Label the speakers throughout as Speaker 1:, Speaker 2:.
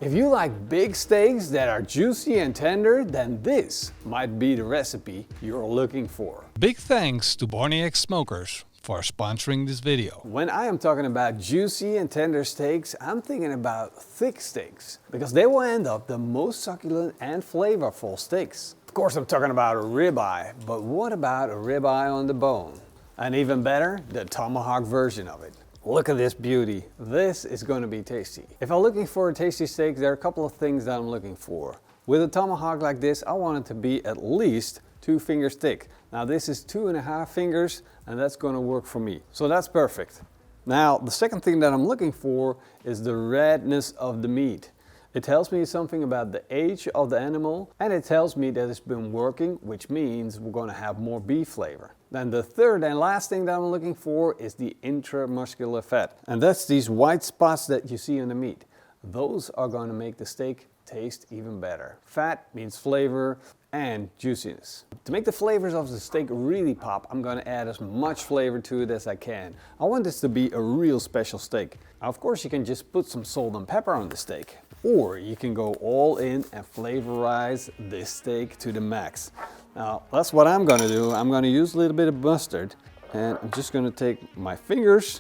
Speaker 1: If you like big steaks that are juicy and tender, then this might be the recipe you're looking for.
Speaker 2: Big thanks to Borniak Smokers for sponsoring this video.
Speaker 1: When I am talking about juicy and tender steaks, I'm thinking about thick steaks, because they will end up the most succulent and flavorful steaks. Of course, I'm talking about a ribeye, but what about a ribeye on the bone? And even better, the tomahawk version of it. Look at this beauty. This is going to be tasty. If I'm looking for a tasty steak, there are a couple of things that I'm looking for. With a tomahawk like this, I want it to be at least 2 fingers thick. Now this is 2.5 fingers, and that's going to work for me. So that's perfect. Now the second thing that I'm looking for is the redness of the meat. It tells me something about the age of the animal, and it tells me that it's been working, which means we're going to have more beef flavor. Then the third and last thing that I'm looking for is the intramuscular fat. And that's these white spots that you see on the meat. Those are going to make the steak taste even better. Fat means flavor and juiciness. To make the flavors of the steak really pop, I'm going to add as much flavor to it as I can. I want this to be a real special steak. Now, of course, you can just put some salt and pepper on the steak, or you can go all in and flavorize this steak to the max. Now, that's what I'm going to do. I'm going to use a little bit of mustard, and I'm just going to take my fingers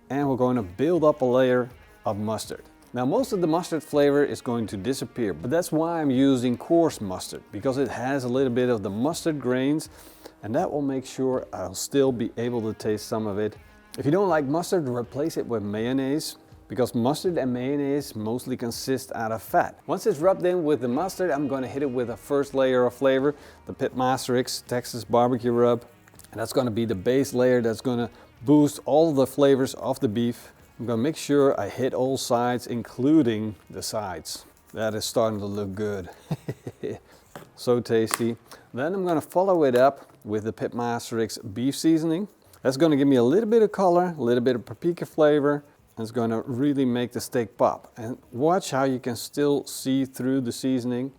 Speaker 1: and we're going to build up a layer of mustard. Now, most of the mustard flavor is going to disappear, but that's why I'm using coarse mustard, because it has a little bit of the mustard grains, and that will make sure I'll still be able to taste some of it. If you don't like mustard, replace it with mayonnaise, because mustard and mayonnaise mostly consist out of fat. Once it's rubbed in with the mustard, I'm going to hit it with a first layer of flavor, the PITMASTERX Texas barbecue rub, and that's going to be the base layer that's going to boost all the flavors of the beef. I'm going to make sure I hit all sides, including the sides. That is starting to look good. So tasty. Then I'm going to follow it up with the PITMASTERX beef seasoning. That's going to give me a little bit of color, a little bit of paprika flavor. It's going to really make the steak pop. And watch how you can still see through the seasoning.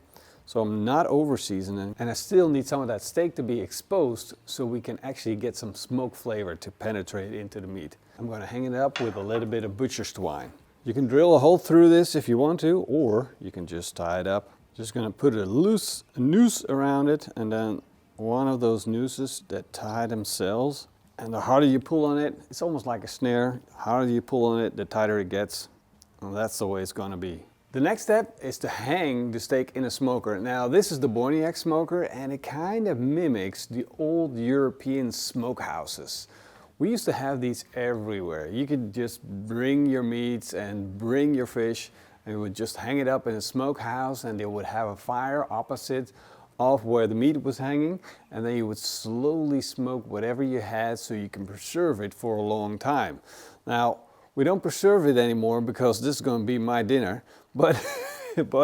Speaker 1: So I'm not over seasoning, and I still need some of that steak to be exposed so we can actually get some smoke flavor to penetrate into the meat. I'm going to hang it up with a little bit of butcher's twine. You can drill a hole through this if you want to, or you can just tie it up. Just going to put a noose around it, and then one of those nooses that tie themselves. And the harder you pull on it, it's almost like a snare. The harder you pull on it, the tighter it gets. And that's the way it's going to be. The next step is to hang the steak in a smoker. Now, this is the Borniak smoker, and it kind of mimics the old European smokehouses. We used to have these everywhere. You could just bring your meats and bring your fish, and you would just hang it up in a smokehouse, and they would have a fire opposite of where the meat was hanging, and then you would slowly smoke whatever you had so you can preserve it for a long time. Now, we don't preserve it anymore because this is going to be my dinner, but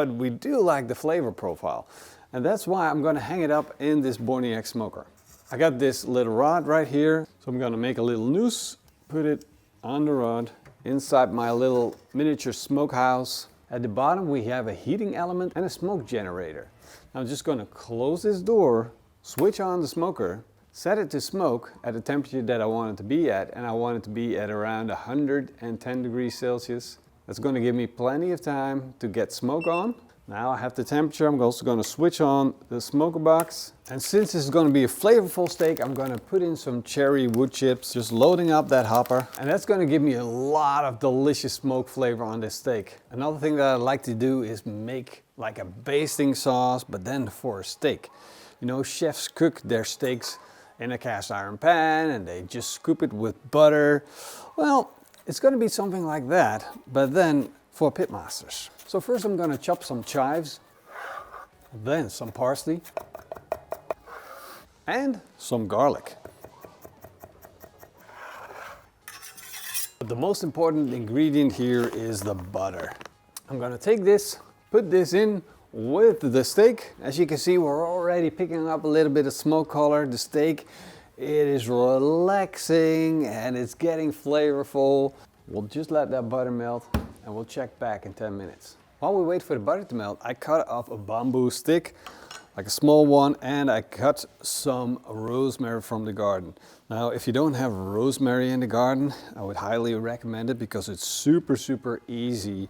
Speaker 1: we do like the flavor profile. And that's why I'm going to hang it up in this Borniak smoker. I got this little rod right here, so I'm going to make a little noose, put it on the rod inside my little miniature smokehouse. At the bottom we have a heating element and a smoke generator. I'm just going to close this door, switch on the smoker, set it to smoke at the temperature that I want it to be at, and I want it to be at around 110 degrees Celsius. That's going to give me plenty of time to get smoke on. Now I have the temperature, I'm also going to switch on the smoker box. And since this is going to be a flavorful steak, I'm going to put in some cherry wood chips, just loading up that hopper. And that's going to give me a lot of delicious smoke flavor on this steak. Another thing that I like to do is make like a basting sauce, but then for a steak. You know, chefs cook their steaks in a cast iron pan and they just scoop it with butter. Well, it's going to be something like that, but then for pitmasters. So first I'm going to chop some chives, then some parsley, and some garlic. But the most important ingredient here is the butter. I'm going to take this, put this in with the steak. As you can see, we're already picking up a little bit of smoke color. The steak, it is relaxing and it's getting flavorful. We'll just let that butter melt and we'll check back in 10 minutes. While we wait for the butter to melt, I cut off a bamboo stick, like a small one, and I cut some rosemary from the garden. Now, if you don't have rosemary in the garden, I would highly recommend it because it's super, super easy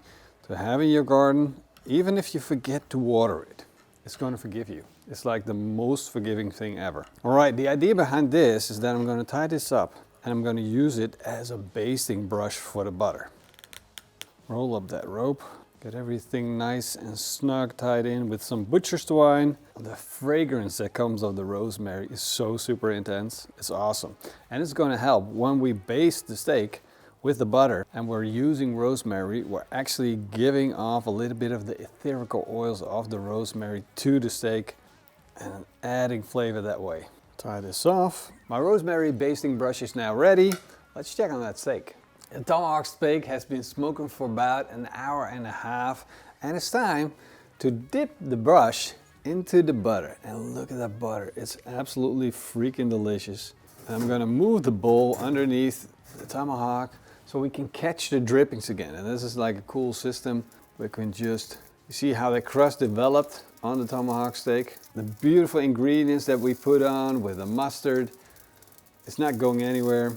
Speaker 1: to have in your garden. Even if you forget to water it, it's going to forgive you. It's like the most forgiving thing ever. All right, the idea behind this is that I'm going to tie this up and I'm going to use it as a basting brush for the butter. Roll up that rope, get everything nice and snug tied in with some butcher's twine. The fragrance that comes of the rosemary is so super intense. It's awesome. And it's going to help when we baste the steak with the butter and we're using rosemary, we're actually giving off a little bit of the ethereal oils of the rosemary to the steak and adding flavor that way. Tie this off. My rosemary basting brush is now ready. Let's check on that steak. The tomahawk steak has been smoking for about an hour and a half, and it's time to dip the brush into the butter. And look at that butter, it's absolutely freaking delicious. And I'm gonna move the bowl underneath the tomahawk so we can catch the drippings again. And this is like a cool system. We can just, you see how the crust developed on the tomahawk steak. The beautiful ingredients that we put on with the mustard, it's not going anywhere.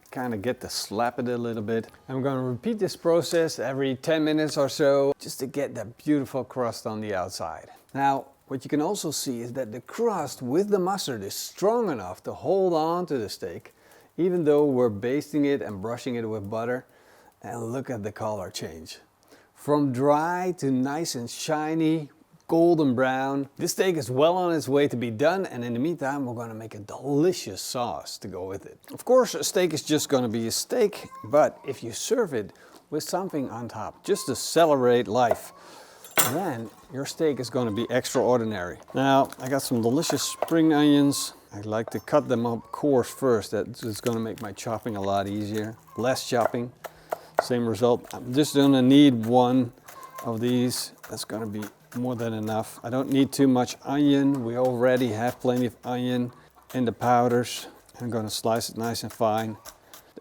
Speaker 1: Kind of get to slap it a little bit. I'm going to repeat this process every 10 minutes or so just to get that beautiful crust on the outside. Now, what you can also see is that the crust with the mustard is strong enough to hold on to the steak, even though we're basting it and brushing it with butter. And look at the color change. From dry to nice and shiny, golden brown. This steak is well on its way to be done, and in the meantime we're going to make a delicious sauce to go with it. Of course, a steak is just going to be a steak, but if you serve it with something on top, just to celebrate life, then your steak is going to be extraordinary. Now, I got some delicious spring onions. I like to cut them up coarse first. That's going to make my chopping a lot easier. Less chopping, same result. I'm just going to need one of these. That's going to be more than enough. I don't need too much onion. We already have plenty of onion in the powders. I'm going to slice it nice and fine.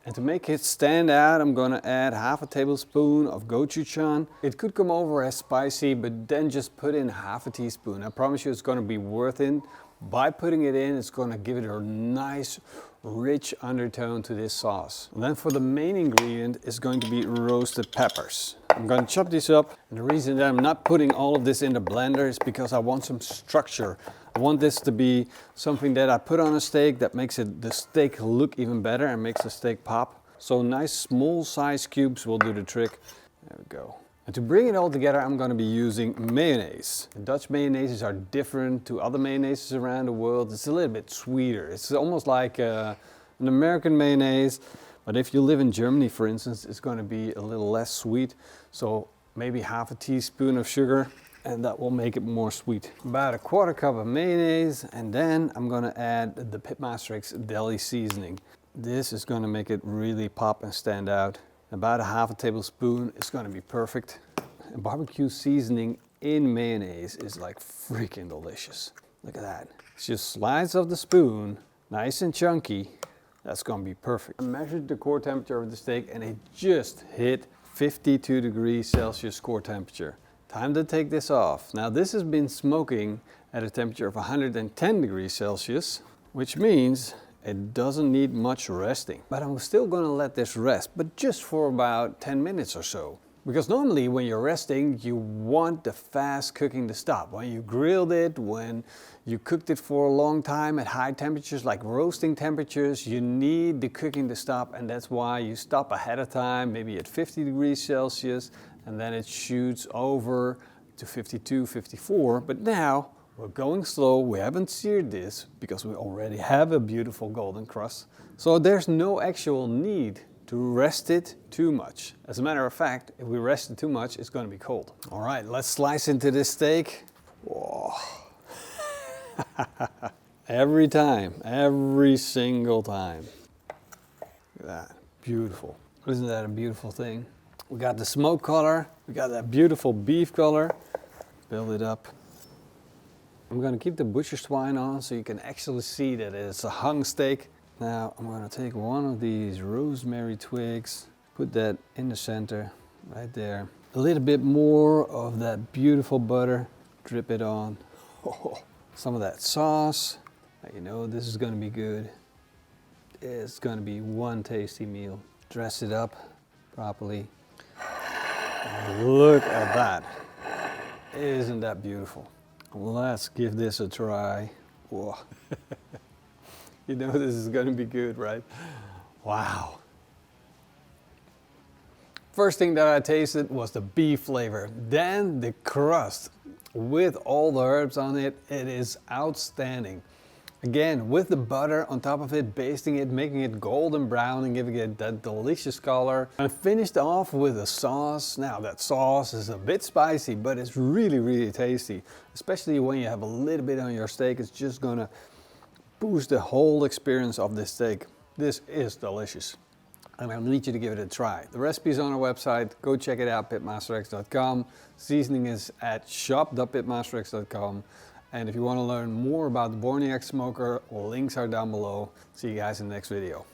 Speaker 1: And to make it stand out, I'm going to add half a tablespoon of gochujang. It could come over as spicy, but then just put in half a teaspoon. I promise you it's going to be worth it. By putting it in, it's going to give it a nice, rich undertone to this sauce. And then for the main ingredient is going to be roasted peppers. I'm going to chop these up. And the reason that I'm not putting all of this in the blender is because I want some structure. I want this to be something that I put on a steak that makes the steak look even better and makes the steak pop. So nice small size cubes will do the trick. There we go. And to bring it all together, I'm going to be using mayonnaise. The Dutch mayonnaises are different to other mayonnaises around the world. It's a little bit sweeter. It's almost like an American mayonnaise. But if you live in Germany, for instance, it's going to be a little less sweet. So maybe half a teaspoon of sugar, and that will make it more sweet. About a quarter cup of mayonnaise, and then I'm going to add the PITMASTERX deli seasoning. This is going to make it really pop and stand out. About a half a tablespoon is going to be perfect. And barbecue seasoning in mayonnaise is like freaking delicious. Look at that. It's just slides of the spoon, nice and chunky. That's going to be perfect. I measured the core temperature of the steak and it just hit 52 degrees Celsius core temperature. Time to take this off. Now this has been smoking at a temperature of 110 degrees Celsius, which means it doesn't need much resting. But I'm still going to let this rest, but just for about 10 minutes or so. Because normally when you're resting, you want the fast cooking to stop. When you grilled it, when you cooked it for a long time at high temperatures, like roasting temperatures, you need the cooking to stop, and that's why you stop ahead of time, maybe at 50 degrees Celsius, and then it shoots over to 52, 54. But now we're going slow. We haven't seared this because we already have a beautiful golden crust. So there's no actual need to rest it too much. As a matter of fact, if we rest it too much, it's going to be cold. All right, let's slice into this steak. Whoa. Every time, every single time. Look at that, beautiful. Isn't that a beautiful thing? We got the smoke color, we got that beautiful beef color. Build it up. I'm going to keep the butcher's twine on so you can actually see that it's a hung steak. Now I'm going to take one of these rosemary twigs, put that in the center, right there. A little bit more of that beautiful butter, drip it on. Oh, some of that sauce. You know this is going to be good. It's going to be one tasty meal. Dress it up properly. And look at that. Isn't that beautiful? Let's give this a try. Whoa. You know this is gonna be good, right? Wow. First thing that I tasted was the beef flavor, then the crust. With all the herbs on it, it is outstanding. Again, with the butter on top of it, basting it, making it golden brown and giving it that delicious color. And finished off with a sauce. Now that sauce is a bit spicy, but it's really, really tasty. Especially when you have a little bit on your steak, it's just gonna boost the whole experience of this steak. This is delicious. And I need you to give it a try. The recipe is on our website. Go check it out, PITMASTERX.com. Seasoning is at shop.pitmasterx.com. And if you want to learn more about the Borniak smoker, links are down below. See you guys in the next video.